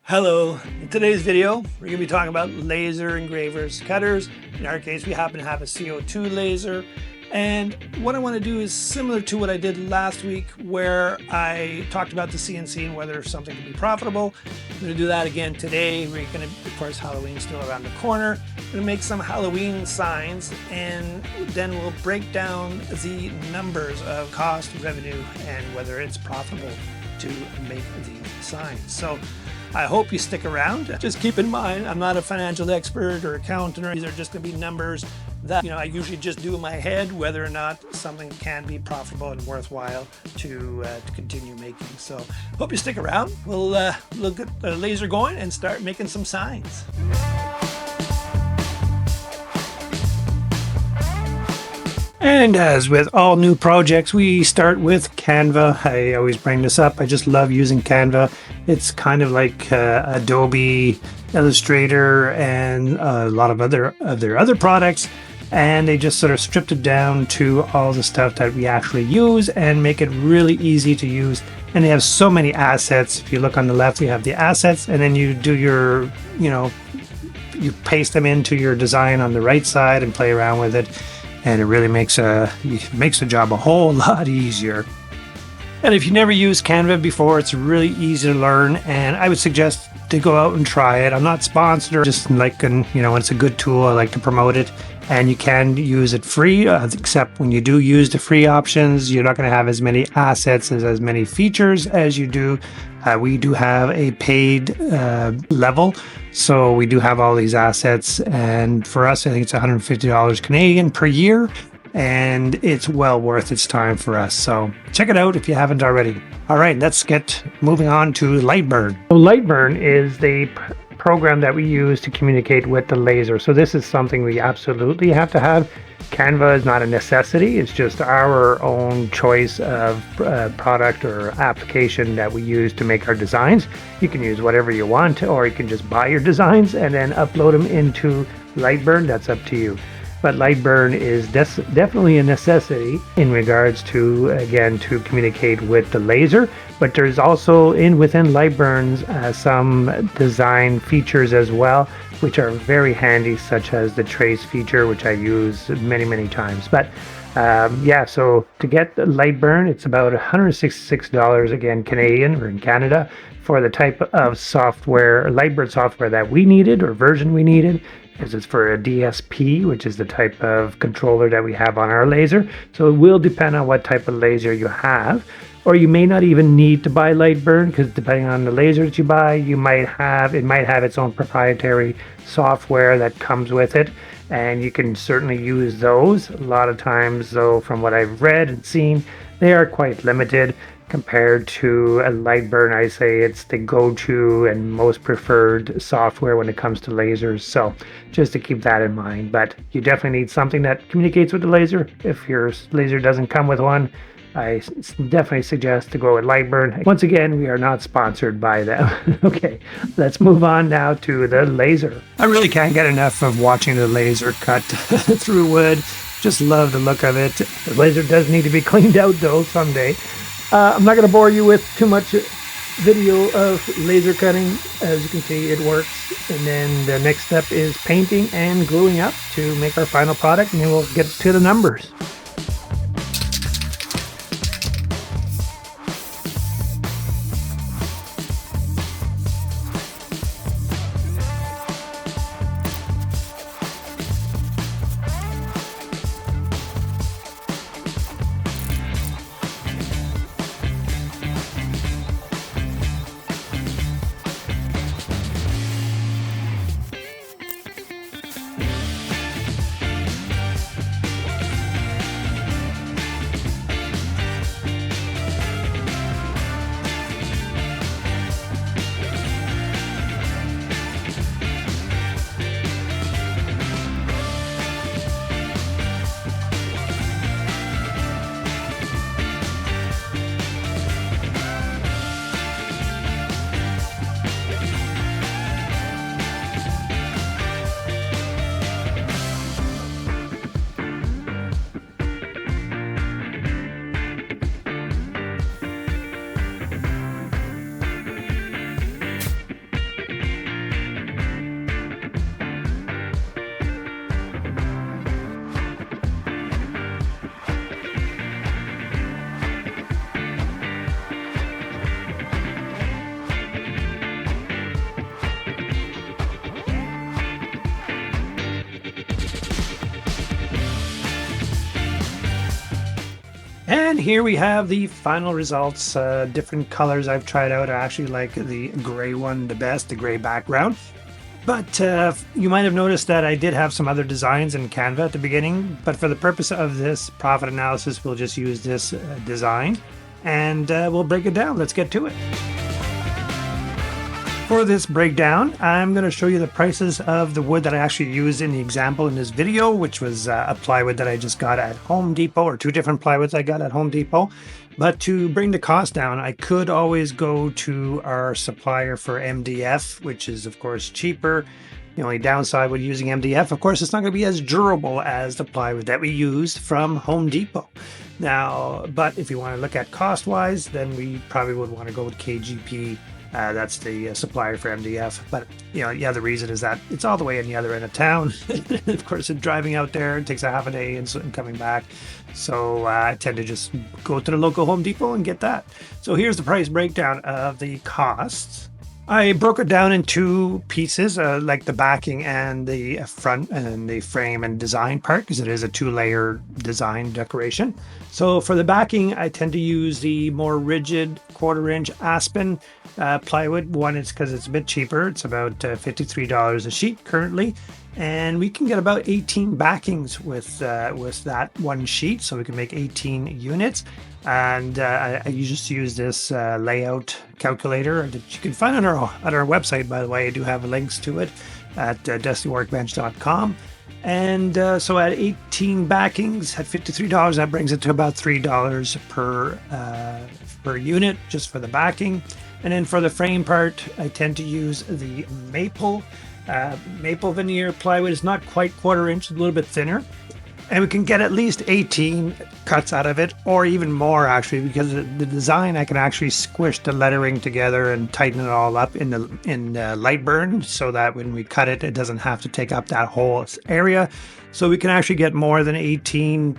Hello, in today's video we're going to be talking about laser engravers, cutters. In our case we happen to have a CO2 laser, and what I want to do is similar to what I did last week where I talked about the CNC and whether something can be profitable. I'm going to do that again today. We're going to, of course, Halloween's still around the corner. I'm going to make some Halloween signs, and then we'll break down the numbers of cost, revenue, and whether it's profitable to make these signs. So I hope you stick around. Just keep in mind, I'm not a financial expert or accountant. These are just going to be numbers that I usually just do in my head, whether or not something can be profitable and worthwhile to continue making. So hope you stick around. We'll get the laser going and start making some signs. And as with all new projects, we start with Canva. I always bring this up. I just love using Canva. It's kind of like Adobe Illustrator and a lot of their other products. And they just sort of stripped it down to all the stuff that we actually use and make it really easy to use. And they have so many assets. If you look on the left, we have the assets, and then you do your, you paste them into your design on the right side and play around with it. And it really makes the job a whole lot easier. And if you never used Canva before, it's really easy to learn, and I would suggest to go out and try it. I'm not sponsored, just like, it's a good tool. I like to promote it, and you can use it free, except when you do use the free options, you're not going to have as many assets as many features as you do. We do have a paid level, so we do have all these assets, and for us, I think it's $150 Canadian per year, and it's well worth its time for us. So check it out if you haven't already. All right, let's get moving on to Lightburn. So Lightburn is the program that we use to communicate with the laser. So this is something we absolutely have to have. Canva is not a necessity. It's just our own choice of product or application that we use to make our designs. You can use whatever you want, or you can just buy your designs and then upload them into Lightburn. That's up to you. But Lightburn is definitely a necessity in regards to, again, to communicate with the laser. But there's also within Lightburn's some design features as well, which are very handy, such as the trace feature, which I use many times. But so to get Lightburn, it's about $166 again Canadian or in Canada for the type of software, Lightburn software that we needed or version we needed. Because it's for a DSP, which is the type of controller that we have on our laser. So it will depend on what type of laser you have. Or you may not even need to buy Lightburn, because depending on the laser that you buy, it might have its own proprietary software that comes with it. And you can certainly use those. A lot of times, though, from what I've read and seen, they are quite limited. Compared to a Lightburn, I say it's the go-to and most preferred software when it comes to lasers. So just to keep that in mind. But you definitely need something that communicates with the laser. If your laser doesn't come with one, I definitely suggest to go with Lightburn. Once again, we are not sponsored by them. Okay, let's move on now to the laser. I really can't get enough of watching the laser cut through wood. Just love the look of it. The laser does need to be cleaned out though someday. I'm not going to bore you with too much video of laser cutting. As you can see, it works. And then the next step is painting and gluing up to make our final product, and then we'll get to the numbers. And here we have the final results. Different colors I've tried out. I actually like the gray one the best, the gray background. But you might have noticed that I did have some other designs in Canva at the beginning. But for the purpose of this profit analysis, we'll just use this design and we'll break it down. Let's get to it. For this breakdown, I'm going to show you the prices of the wood that I actually used in the example in this video, which was a plywood that I just got at Home Depot, or two different plywoods I got at Home Depot. But to bring the cost down, I could always go to our supplier for MDF, which is of course cheaper. The only downside with using MDF, of course, it's not going to be as durable as the plywood that we used from Home Depot. Now, but if you want to look at cost-wise, then we probably would want to go with KGP. That's the supplier for MDF. But, the other reason is that it's all the way in the other end of town. Of course, driving out there, it takes a half a day and coming back. So I tend to just go to the local Home Depot and get that. So here's the price breakdown of the costs. I broke it down in two pieces, like the backing and the front and the frame and design part, because it is a two-layer design decoration. So for the backing, I tend to use the more rigid 1/4-inch aspen plywood. One is because it's a bit cheaper. It's about $53 a sheet currently. And we can get about 18 backings with that one sheet, so we can make 18 units. And I just use this layout calculator that you can find on our website. By the way, I do have links to it at dustyworkbench.com. And so at 18 backings at $53, that brings it to about $3 per unit just for the backing. And then for the frame part, I tend to use the maple veneer plywood. Is not quite 1/4-inch, a little bit thinner, and we can get at least 18 cuts out of it, or even more actually, because the design I can actually squish the lettering together and tighten it all up in light burn, so that when we cut it, it doesn't have to take up that whole area. So we can actually get more than 18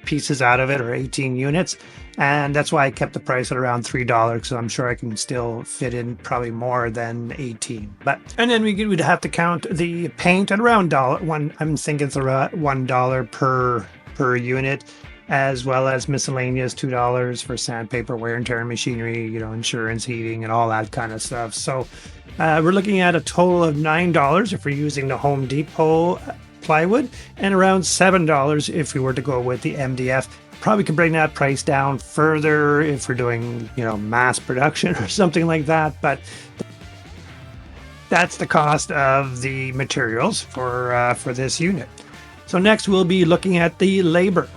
pieces out of it, or 18 units. And that's why I kept the price at around $3, because I'm sure I can still fit in probably more than 18. And then we'd have to count the paint at around $1. I'm thinking it's around $1 per unit, as well as miscellaneous $2 for sandpaper, wear and tear machinery, insurance, heating, and all that kind of stuff. So we're looking at a total of $9 if we're using the Home Depot plywood, and around $7 if we were to go with the MDF. Probably could bring that price down further if we're doing, mass production or something like that. But that's the cost of the materials for this unit. So next we'll be looking at the labor.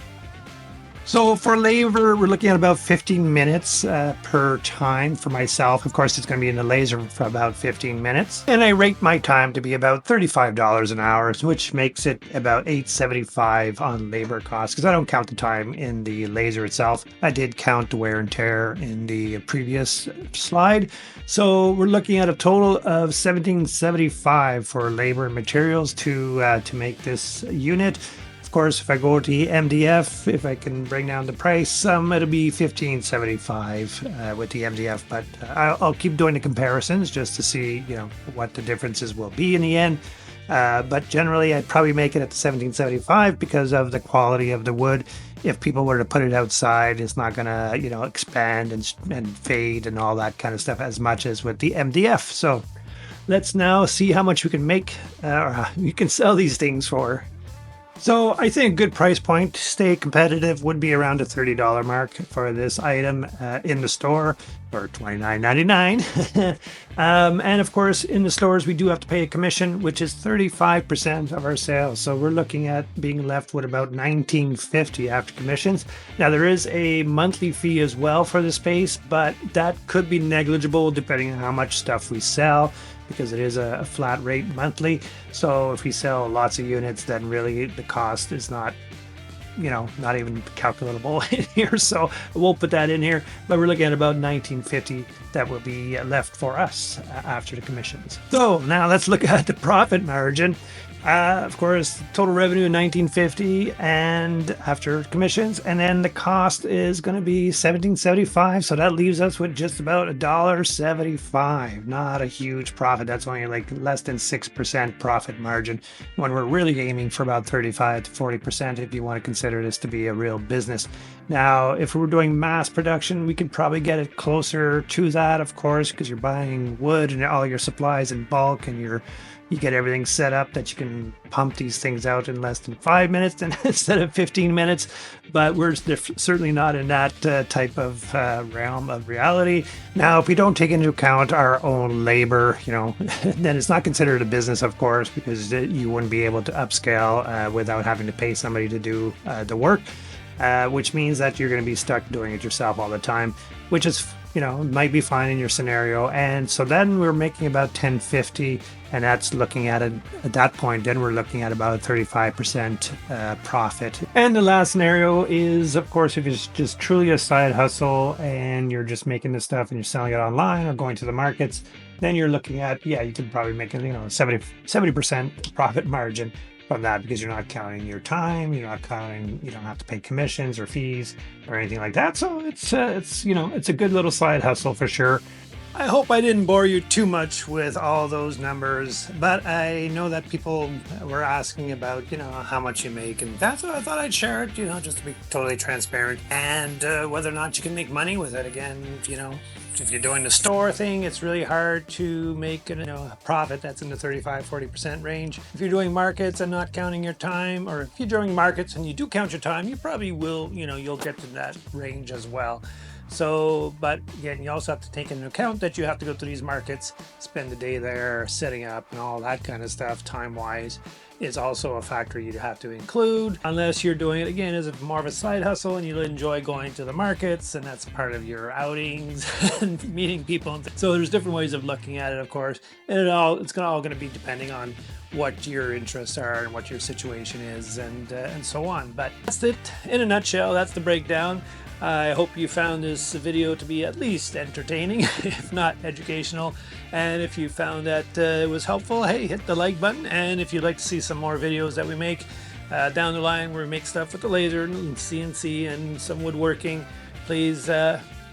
So for labor, we're looking at about 15 minutes per time for myself. Of course, it's going to be in the laser for about 15 minutes. And I rate my time to be about $35 an hour, which makes it about $8.75 on labor costs, because I don't count the time in the laser itself. I did count the wear and tear in the previous slide. So we're looking at a total of $17.75 for labor and materials to make this unit. Of course, if I go to MDF, if I can bring down the price, it'll be $15.75 with the MDF. But I'll keep doing the comparisons just to see, what the differences will be in the end. But generally, I'd probably make it at the $17.75 because of the quality of the wood. If people were to put it outside, it's not going to, expand and fade and all that kind of stuff as much as with the MDF. So let's now see how much we can make, or you can sell these things for. So I think a good price point to stay competitive would be around the $30 mark for this item in the store, or $29.99. And of course, in the stores, we do have to pay a commission, which is 35% of our sales. So we're looking at being left with about $19.50 after commissions. Now, there is a monthly fee as well for the space, but that could be negligible depending on how much stuff we sell, because it is a flat rate monthly. So if we sell lots of units, then really the cost is not even calculable in here. So we'll put that in here, but we're looking at about $19.50 that will be left for us after the commissions. So now let's look at the profit margin. Of course, total revenue $19.50 and after commissions, and then the cost is going to be $17.75. So that leaves us with just about $1.75. Not a huge profit. That's only like less than 6% profit margin, when we're really aiming for about 35 to 40% if you want to consider this to be a real business. Now, if we were doing mass production, we could probably get it closer to that, of course, because you're buying wood and all your supplies in bulk, and you get everything set up that you can pump these things out in less than 5 minutes instead of 15 minutes. But we're certainly not in that type of realm of reality. Now, if we don't take into account our own labor, then it's not considered a business, of course, because you wouldn't be able to upscale without having to pay somebody to do the work. Which means that you're going to be stuck doing it yourself all the time, which is, might be fine in your scenario. And so then we're making about 1050, and that's looking at it at that point. Then we're looking at about 35% profit. And the last scenario is, of course, if it's just truly a side hustle and you're just making this stuff and you're selling it online or going to the markets, then you're looking at, you could probably make 70% profit margin from that, because you're not counting your time, you don't have to pay commissions or fees or anything like that. So it's a good little side hustle for sure. I hope I didn't bore you too much with all those numbers, but I know that people were asking about, how much you make, and that's what I thought I'd share it, just to be totally transparent, and whether or not you can make money with it. Again, if you're doing the store thing, it's really hard to make a profit that's in the 35-40% range. If you're doing markets and not counting your time, or if you're doing markets and you do count your time, you probably will, you'll get to that range as well. So, but again, you also have to take into account that you have to go to these markets, spend the day there, setting up and all that kind of stuff. Time-wise is also a factor you'd have to include, unless you're doing it again as more of a side hustle and you enjoy going to the markets and that's part of your outings and meeting people. So there's different ways of looking at it, of course, and it's all going to be depending on what your interests are and what your situation is, and so on. But that's it in a nutshell. That's the breakdown. I hope you found this video to be at least entertaining, if not educational. And if you found that it was helpful, hey, hit the like button. And if you'd like to see some more videos that we make down the line, where we make stuff with the laser and CNC and some woodworking, please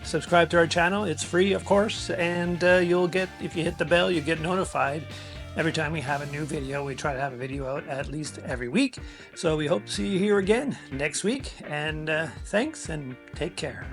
subscribe to our channel. It's free, of course, and you'll get, if you hit the bell, you get notified every time we have a new video. We try to have a video out at least every week. So we hope to see you here again next week. And thanks, and take care.